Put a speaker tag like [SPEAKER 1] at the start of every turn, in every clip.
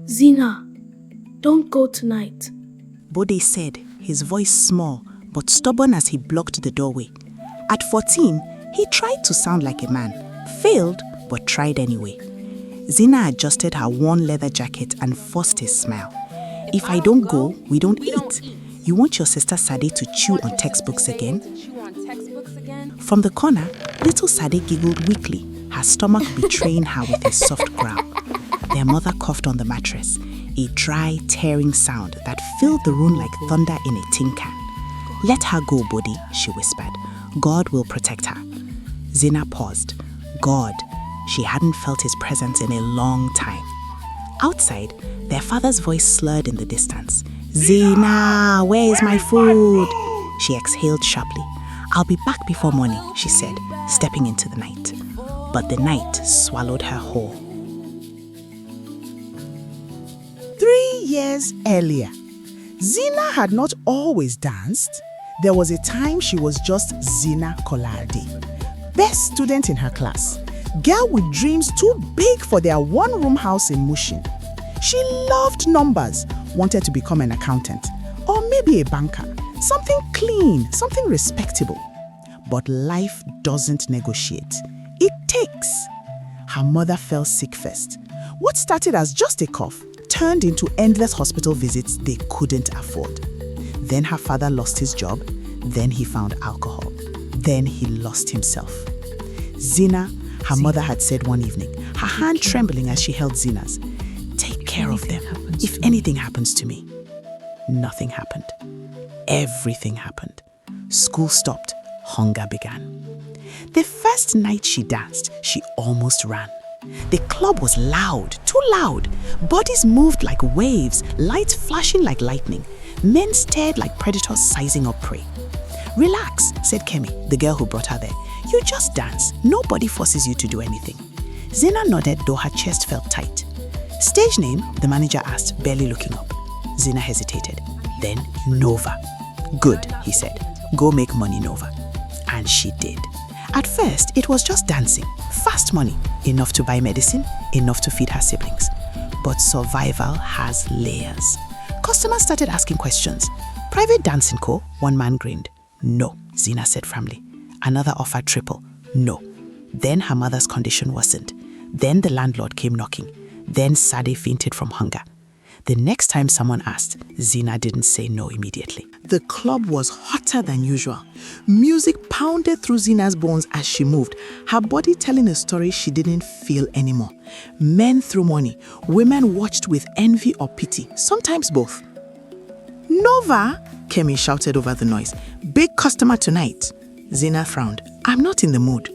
[SPEAKER 1] Zina, don't go tonight.
[SPEAKER 2] Bode said, his voice small but stubborn as he blocked the doorway. At 14, he tried to sound like a man, failed but tried anyway. Zina adjusted her worn leather jacket and forced a smile. If I don't go, we don't eat. You want your sister Sade to chew on textbooks again? From the corner, little Sade giggled weakly, her stomach betraying her with a soft growl. Their mother coughed on the mattress, a dry, tearing sound that filled the room like thunder in a tin can. Let her go, Bode, she whispered. God will protect her. Zina paused. God. She hadn't felt his presence in a long time. Outside, their father's voice slurred in the distance. Zina, where is my food? She exhaled sharply. I'll be back before morning, she said, stepping into the night. But the night swallowed her whole.
[SPEAKER 3] 3 years earlier, Zina had not always danced. There was a time she was just Zina Kolade, best student in her class, girl with dreams too big for their one-room house in Mushin. She loved numbers, wanted to become an accountant, or maybe a banker, something clean, something respectable. But life doesn't negotiate. It takes. Her mother fell sick first. What started as just a cough turned into endless hospital visits they couldn't afford. Then her father lost his job. Then he found alcohol. Then he lost himself. Zina, her mother had said one evening, her hand trembling as she held Zina's, "Take care of them if anything happens to me." Nothing happened. Everything happened. School stopped. Hunger began. The first night she danced, she almost ran. The club was loud, too loud. Bodies moved like waves, lights flashing like lightning. Men stared like predators sizing up prey. "Relax," said Kemi, the girl who brought her there. "You just dance. Nobody forces you to do anything." Zina nodded, though her chest felt tight. "Stage name?" the manager asked, barely looking up. Zina hesitated. Then Nova. "Good," he said. "Go make money, Nova." And she did. At first, it was just dancing. Fast money. Enough to buy medicine, enough to feed her siblings. But survival has layers. Customers started asking questions. "Private dancing co?" One man grinned. "No," Zina said firmly. Another offered triple. "No." Then her mother's condition worsened. Then the landlord came knocking. Then Sade fainted from hunger. The next time someone asked, Zina didn't say no immediately. The club was hotter than usual. Music pounded through Zina's bones as she moved, her body telling a story she didn't feel anymore. Men threw money. Women watched with envy or pity, sometimes both. "Nova!" Kemi shouted over the noise. "Big customer tonight." Zina frowned. "I'm not in the mood."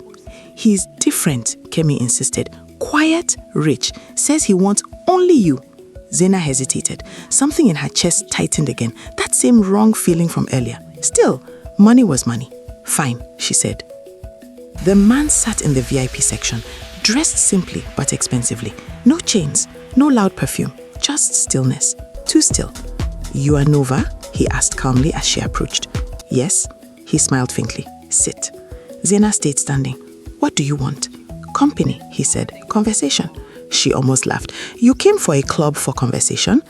[SPEAKER 3] "He's different," Kemi insisted. "Quiet, rich, says he wants only you." Zina hesitated. Something in her chest tightened again, that same wrong feeling from earlier. Still, money was money. "Fine," she said. The man sat in the VIP section, dressed simply but expensively. No chains, no loud perfume, just stillness. Too still. "You are Nova?" he asked calmly as she approached. "Yes." He smiled faintly. "Sit." Zina stayed standing. "What do you want?" "Company," he said. "Conversation." She almost laughed. "You came for a club for conversation?"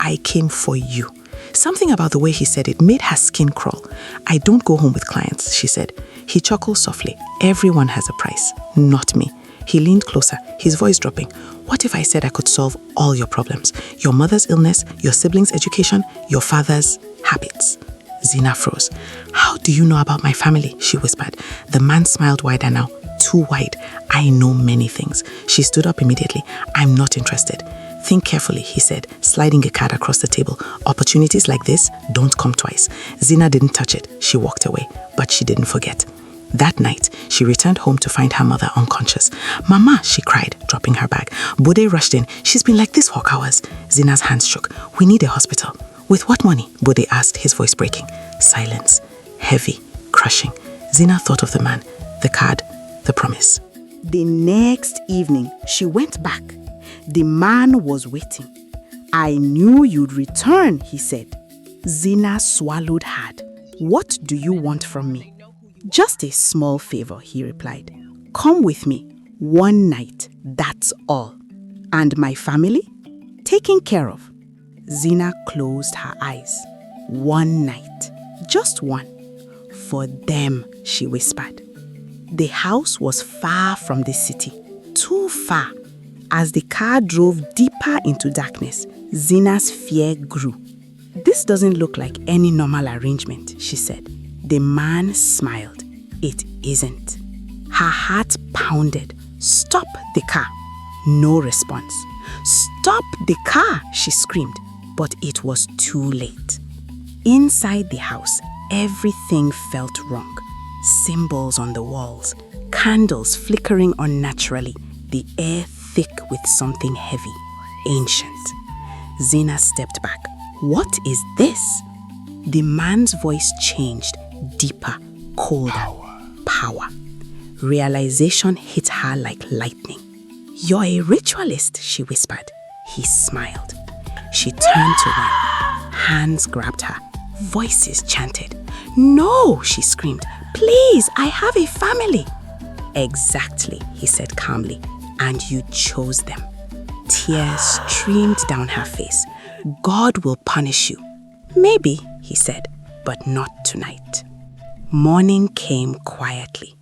[SPEAKER 3] "I came for you." Something about the way he said it made her skin crawl. "I don't go home with clients," she said. He chuckled softly. "Everyone has a price. Not me." He leaned closer, his voice dropping. "What if I said I could solve all your problems? Your mother's illness, your siblings' education, your father's habits?" Zina froze. "How do you know about my family?" she whispered. The man smiled wider now. Too wide. "I know many things." She stood up immediately. "I'm not interested." "Think carefully," he said, sliding a card across the table. "Opportunities like this don't come twice." Zina didn't touch it. She walked away, but she didn't forget. That night, she returned home to find her mother unconscious. "Mama," she cried, dropping her bag. Bode rushed in. "She's been like this for hours." Zina's hands shook. "We need a hospital." "With what money?" Bode asked, his voice breaking. Silence. Heavy. Crushing. Zina thought of the man, the card, the promise. The next evening, she went back. The man was waiting. "I knew you'd return," he said. Zina swallowed hard. "What do you want from me?" "Just a small favor," he replied. "Come with me. One night, that's all." "And my family?" "Take
[SPEAKER 2] taken care of. Zina closed her eyes. One night, just one. For them, she whispered. The house was far from the city, too far. As the car drove deeper into darkness, Zina's fear grew. This doesn't look like any normal arrangement, she said. The man smiled. It isn't. Her heart pounded. Stop the car. No response. Stop the car, she screamed. But it was too late. Inside the house, everything felt wrong. Symbols on the walls, candles flickering unnaturally, the air thick with something heavy, ancient. Zina stepped back. What is this? The man's voice changed, deeper, colder. Power. Realization hit her like lightning. You're a ritualist, she whispered. He smiled. She turned to run. Hands grabbed her. Voices chanted. No, she screamed. Please, I have a family. Exactly, he said calmly. And you chose them. Tears streamed down her face. God will punish you. Maybe, he said, but not tonight. Morning came quietly.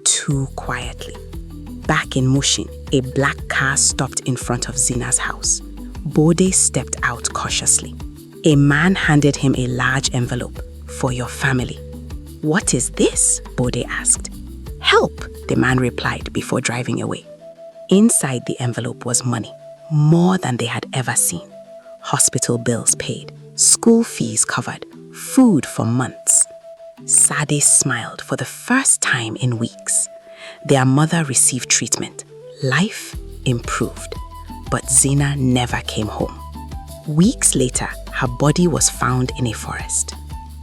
[SPEAKER 2] Too quietly. Back in Mushin, a black car stopped in front of Zina's house. Bode stepped out cautiously. A man handed him a large envelope. For your family. What is this? Bode asked. Help, the man replied before driving away. Inside the envelope was money, more than they had ever seen. Hospital bills paid, school fees covered, food for months. Sade smiled for the first time in weeks. Their mother received treatment. Life improved. But Zina never came home. Weeks later, her body was found in a forest.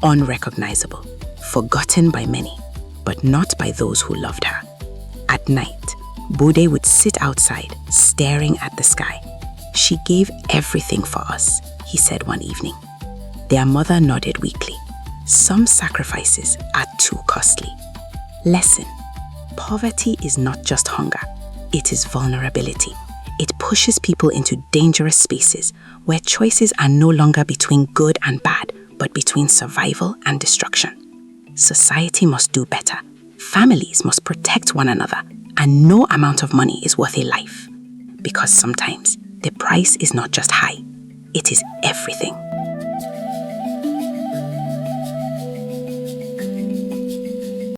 [SPEAKER 2] Unrecognizable, forgotten by many, but not by those who loved her. At night, Bode would sit outside, staring at the sky. She gave everything for us, he said one evening. Their mother nodded weakly. Some sacrifices are too costly. Lesson: poverty is not just hunger, it is vulnerability. It pushes people into dangerous spaces where choices are no longer between good and bad, but between survival and destruction. Society must do better. Families must protect one another, and no amount of money is worth a life. Because sometimes the price is not just high, it is everything.